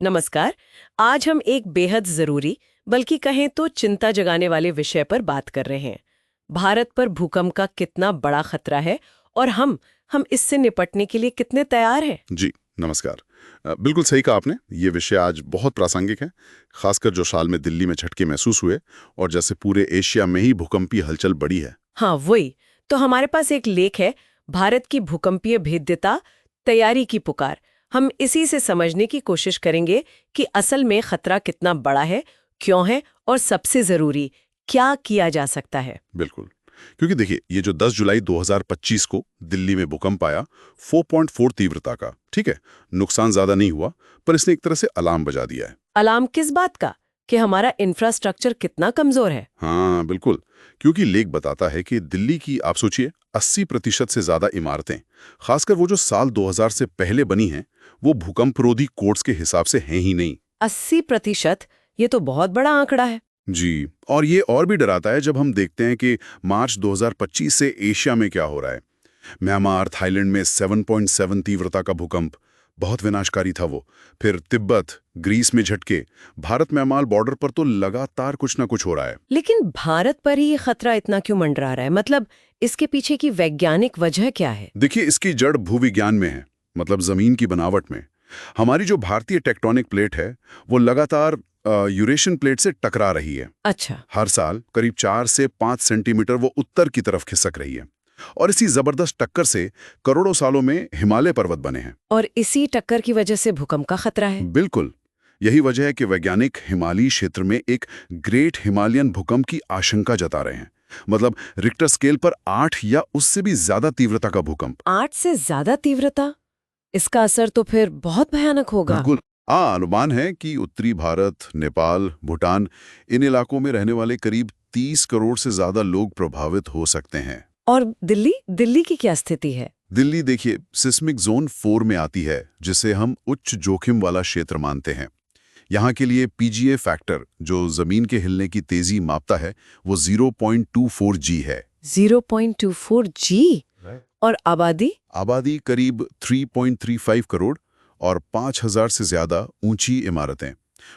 नमस्कार। आज हम एक बेहद जरूरी बल्कि कहें तो चिंता जगाने वाले विषय पर बात कर रहे हैं। भारत पर भूकंप का कितना बड़ा खतरा है और हम इससे निपटने के लिए कितने तैयार हैं? जी, नमस्कार। बिल्कुल सही कहा आपने। ये विषय आज बहुत प्रासंगिक है, खासकर जो साल में दिल्ली में झटके महसूस हुए और जैसे पूरे एशिया में ही भूकंपीय हलचल बढ़ी है। हाँ, वही। तो हमारे पास एक लेख है, भारत की भूकंपीय भेद्यता, तैयारी की पुकार। हम इसी से समझने की कोशिश करेंगे कि असल में खतरा कितना बड़ा है, क्यों है और सबसे जरूरी क्या किया जा सकता है। बिल्कुल, क्योंकि देखिए ये जो 10 जुलाई 2025 को दिल्ली में भूकंप आया, 4.4 तीव्रता का, ठीक है, नुकसान ज्यादा नहीं हुआ, पर इसने एक तरह से अलार्म बजा दिया है। अलार्म किस बात का? कि हमारा इंफ्रास्ट्रक्चर कितना कमजोर है। हाँ बिल्कुल, क्योंकि लेख बताता है कि दिल्ली की आप सोचिए 80% से ज्यादा इमारतें, खासकर वो जो साल 2000 से पहले बनी हैं, वो भूकंपरोधी कोड्स के हिसाब से हैं ही नहीं। 80%? ये तो बहुत बड़ा आंकड़ा है। जी, और ये और भी डराता है जब हम देखते हैं कि मार्च 2025 से एशिया में क्या हो रहा है। म्यांमार, थाईलैंड में 7.7 तीव्रता का भूकंप, बहुत विनाशकारी था वो। फिर तिब्बत, ग्रीस में झटके। भारत म्यांमार बॉर्डर पर तो लगातार कुछ ना कुछ हो रहा है। लेकिन भारत पर ही ये खतरा इतना क्यों मंडरा रहा है? मतलब इसके पीछे की वैज्ञानिक वजह क्या है? देखिए इसकी जड़ भूविज्ञान में है, मतलब जमीन की बनावट में। हमारी जो भारतीय टेक्टोनिक प्लेट है, वो लगातार यूरेशियन प्लेट से टकरा रही है। अच्छा। हर साल करीब 4 से 5 सेंटीमीटर वो उत्तर की तरफ खिसक रही है, और इसी जबरदस्त टक्कर से करोड़ों सालों में हिमालय पर्वत बने हैं। और इसी टक्कर की वजह से भूकंप का खतरा है। बिल्कुल, यही वजह है कि वैज्ञानिक हिमालयी क्षेत्र में एक ग्रेट हिमालयन भूकंप की आशंका जता रहे हैं। मतलब रिक्टर स्केल पर 8 या उससे भी ज्यादा तीव्रता का भूकंप। 8 से ज्यादा तीव्रता? इसका असर तो फिर बहुत भयानक होगा। बिल्कुल। हाँ, अनुमान है कि उत्तरी भारत, नेपाल, भूटान, इन इलाकों में रहने वाले करीब 30 करोड़ से ज्यादा लोग प्रभावित हो सकते हैं। और दिल्ली की क्या स्थिति है? दिल्ली देखिए सिस्मिक जोन 4 में आती है, जिसे हम उच्च जोखिम वाला क्षेत्र मानते हैं। यहाँ के लिए पीजीए फैक्टर, जो जमीन के हिलने की तेजी मापता है, वो 0.24 जी है। 0.24 जी? और आबादी करीब 3.35 करोड़ और 5000 से ज्यादा ऊंची इमारतें।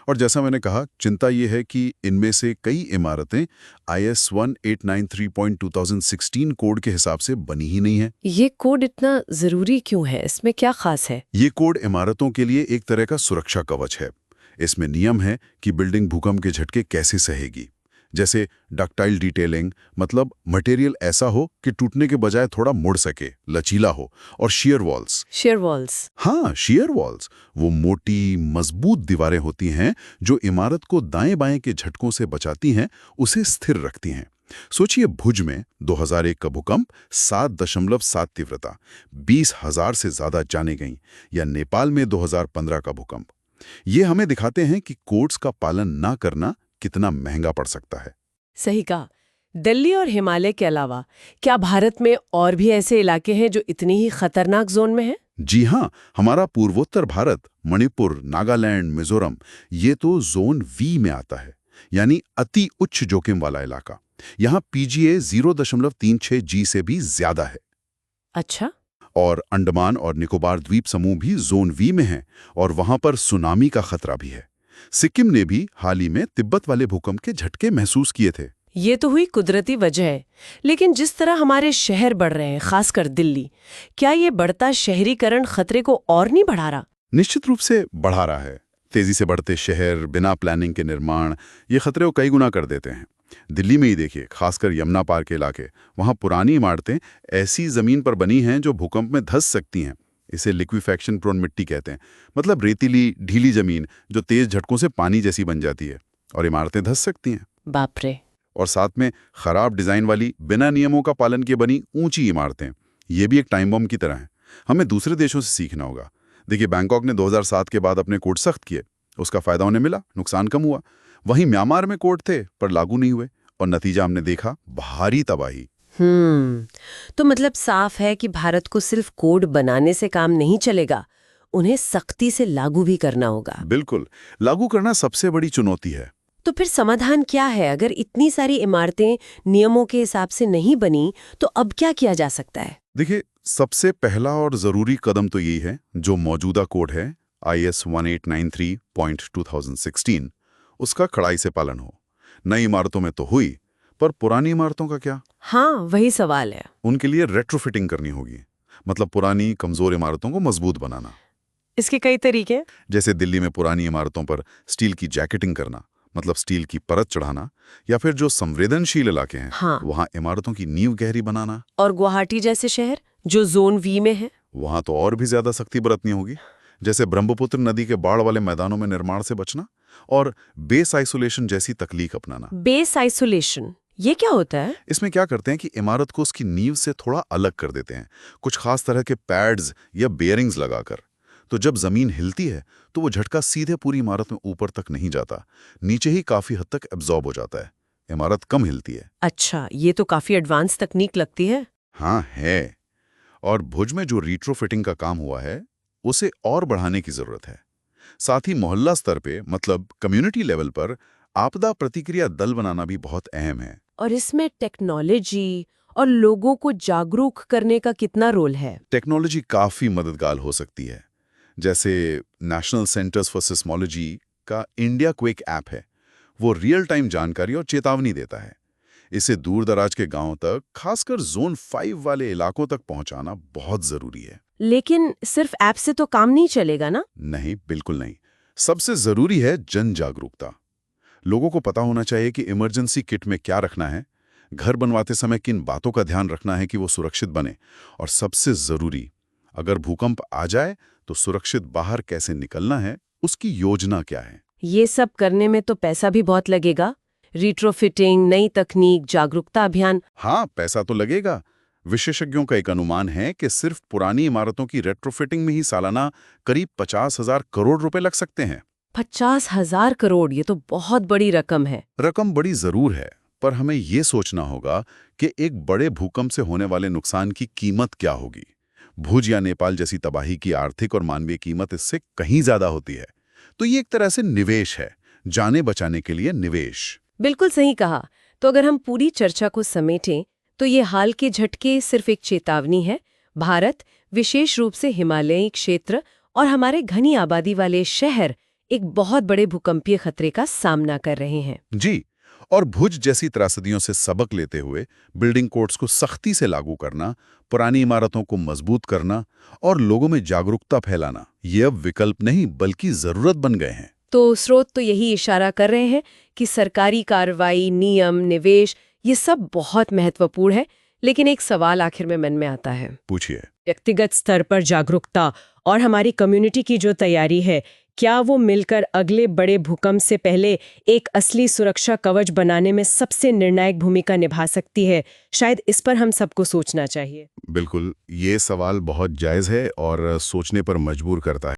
और जैसा मैंने कहा, चिंता ये है कि इनमें से कई इमारतें IS 1893.2016 कोड के हिसाब से बनी ही नहीं है। ये कोड इतना जरूरी क्यों है? इसमें क्या खास है? ये कोड इमारतों के लिए एक तरह का सुरक्षा कवच है। इसमें नियम है कि बिल्डिंग भूकंप के झटके कैसे सहेगी। जैसे डक्टाइल डिटेलिंग, मतलब मटेरियल ऐसा हो कि टूटने के बजाय थोड़ा मुड़ सके, लचीला हो। और शियर वॉल्स। Share walls? हाँ, शियर वॉल्स, वो मोटी मजबूत दीवारें होती हैं जो इमारत को दाएं बाएं के झटकों से बचाती हैं, उसे स्थिर रखती हैं। सोचिए भुज में 2001 का भूकंप, 7.7 तीव्रता, 20,000 से ज्यादा जाने गईं। या नेपाल में 2015 का भूकंप। ये हमें दिखाते हैं कि कोड्स का पालन ना करना कितना महंगा पड़ सकता है। सही कहा। दिल्ली और हिमालय के अलावा क्या भारत में और भी ऐसे इलाके हैं जो इतनी ही खतरनाक जोन में हैं? जी हाँ, हमारा पूर्वोत्तर भारत, मणिपुर, नागालैंड, मिजोरम, ये तो जोन वी में आता है, यानी अति उच्च जोखिम वाला इलाका। यहाँ पीजीए 0.36 जी से भी ज्यादा है। अच्छा। और अंडमान और निकोबार द्वीप समूह भी जोन वी में हैं, और वहां पर सुनामी का खतरा भी है। सिक्किम ने भी हाल ही में तिब्बत वाले भूकंप के झटके महसूस किए थे। ये तो हुई कुदरती वजह है, लेकिन जिस तरह हमारे शहर बढ़ रहे हैं, खासकर दिल्ली, क्या ये बढ़ता शहरीकरण खतरे को और नहीं बढ़ा रहा? निश्चित रूप से बढ़ा रहा है। तेजी से बढ़ते शहर, बिना प्लानिंग के निर्माण, ये खतरे को कई गुना कर देते हैं। दिल्ली में ही देखिए, खासकर यमुना पार के इलाके, वहाँ पुरानी इमारतें ऐसी जमीन पर बनी हैं जो भूकंप में धंस सकती हैं। इसे लिक्विफैक्शन प्रोन मिट्टी कहते हैं, मतलब रेतीली ढीली जमीन जो तेज झटकों से पानी जैसी बन जाती है, और इमारतें धंस सकती हैं। बाप रे। और साथ में खराब डिजाइन वाली, बिना नियमों का पालन किए बनी ऊंची इमारतें, ये भी एक टाइम बम की तरह हैं। हमें दूसरे देशों से सीखना होगा। देखिए बैंकॉक ने 2007 के बाद अपने कोड सख्त किए, उसका फायदा उन्हें मिला, नुकसान कम हुआ। वहीं म्यांमार में कोड थे पर लागू नहीं हुए, और नतीजा हमने देखा, भारी तबाही। तो मतलब साफ है कि भारत को सिर्फ कोड बनाने से काम नहीं चलेगा, उन्हें सख्ती से लागू भी करना होगा। बिल्कुल, लागू करना सबसे बड़ी चुनौती है। तो फिर समाधान क्या है? अगर इतनी सारी इमारतें नियमों के हिसाब से नहीं बनी, तो अब क्या किया जा सकता है? देखिए सबसे पहला और जरूरी कदम तो यही है, जो मौजूदा कोड है IS 1893.2016 उसका कड़ाई से पालन हो। नई इमारतों में तो हुई, पर पुरानी इमारतों का क्या? हाँ, वही सवाल है। उनके लिए रेट्रोफिटिंग करनी होगी, मतलब पुरानी कमजोर इमारतों को मजबूत बनाना। इसके कई तरीके। जैसे दिल्ली में पुरानी इमारतों पर स्टील की जैकेटिंग करना, मतलब स्टील की परत चढ़ाना, या फिर जो संवेदनशील इलाके हैं हाँ। वहां इमारतों की नींव गहरी बनाना। और गुवाहाटी जैसे शहर जो जोन V में है, वहां तो और भी ज्यादा सख्ती बरतनी होगी, जैसे ब्रह्मपुत्र नदी के बाढ़ वाले मैदानों में निर्माण से बचना और बेस आइसोलेशन जैसी तकनीक अपनाना। बेस आइसोलेशन ये क्या होता है? इसमें क्या करते हैं कि इमारत को उसकी नींव से थोड़ा अलग कर देते हैं, कुछ खास तरह के पैड्स या बेयरिंग्स लगाकर। तो जब जमीन हिलती है तो वो झटका सीधे पूरी इमारत में ऊपर तक नहीं जाता, नीचे ही काफी हद तक एब्जॉर्ब हो जाता है। इमारत कम हिलती है। अच्छा, ये तो काफी एडवांस तकनीक लगती है। हाँ है। और भुज में जो रिट्रोफिटिंग का काम हुआ है उसे और बढ़ाने की जरूरत है। साथ ही मोहल्ला स्तर पे, मतलब कम्युनिटी लेवल पर आपदा प्रतिक्रिया दल बनाना भी बहुत अहम है। और इसमें टेक्नोलॉजी और लोगों को जागरूक करने का कितना रोल है? टेक्नोलॉजी काफी मददगार हो सकती है। जैसे नेशनल सेंटर्स फॉर सिस्मोलॉजी का इंडिया क्विक ऐप है, वो रियल टाइम जानकारी और चेतावनी देता है। इसे दूर दराज के गांवों तक, खासकर जोन 5 वाले इलाकों तक पहुंचाना बहुत जरूरी है। लेकिन सिर्फ ऐप से तो काम नहीं चलेगा ना? नहीं, बिल्कुल नहीं। सबसे जरूरी है जन जागरूकता। लोगों को पता होना चाहिए कि इमरजेंसी किट में क्या रखना है, घर बनवाते समय किन बातों का ध्यान रखना है कि वो सुरक्षित बने, और सबसे जरूरी, अगर भूकंप आ जाए तो सुरक्षित बाहर कैसे निकलना है, उसकी योजना क्या है। ये सब करने में तो पैसा भी बहुत लगेगा। रिट्रोफिटिंग, नई तकनीक, जागरूकता अभियान। हाँ, पैसा तो लगेगा। विशेषज्ञों का एक अनुमान है कि सिर्फ पुरानी इमारतों की रेट्रोफिटिंग में ही सालाना करीब 50,000 करोड़ रुपए लग सकते हैं। 50,000 करोड़, ये तो बहुत बड़ी रकम है। रकम बड़ी जरूर है, पर हमें ये सोचना होगा कि एक बड़े भूकंप से होने वाले नुकसान की कीमत क्या होगी। भुज या नेपाल जैसी तबाही की आर्थिक और मानवीय कीमत इससे कहीं ज्यादा होती है। तो ये एक तरह से निवेश है, जाने बचाने के लिए निवेश। बिल्कुल सही कहा। तो अगर हम पूरी चर्चा को समेटें तो ये हाल के झटके सिर्फ एक चेतावनी है। भारत, विशेष रूप से हिमालयी क्षेत्र और हमारे घनी आबादी वाले शहर एक बहुत बड़े भूकंपीय खतरे का सामना कर रहे हैं। जी, और भुज जैसी त्रासदियों से सबक लेते हुए बिल्डिंग कोड्स को सख्ती से लागू करना, पुरानी इमारतों को मजबूत करना और लोगों में जागरूकता फैलाना, ये अब विकल्प नहीं बल्कि जरूरत बन गए हैं। तो स्रोत तो यही इशारा कर रहे हैं कि सरकारी कार्रवाई, नियम, निवेश, ये सब बहुत महत्वपूर्ण है। लेकिन एक सवाल आखिर में मन में आता है। पूछिए। व्यक्तिगत स्तर पर जागरूकता और हमारी कम्युनिटी की जो तैयारी है, क्या वो मिलकर अगले बड़े भूकंप से पहले एक असली सुरक्षा कवच बनाने में सबसे निर्णायक भूमिका निभा सकती है? शायद इस पर हम सबको सोचना चाहिए। बिल्कुल, ये सवाल बहुत जायज़ है और सोचने पर मजबूर करता है।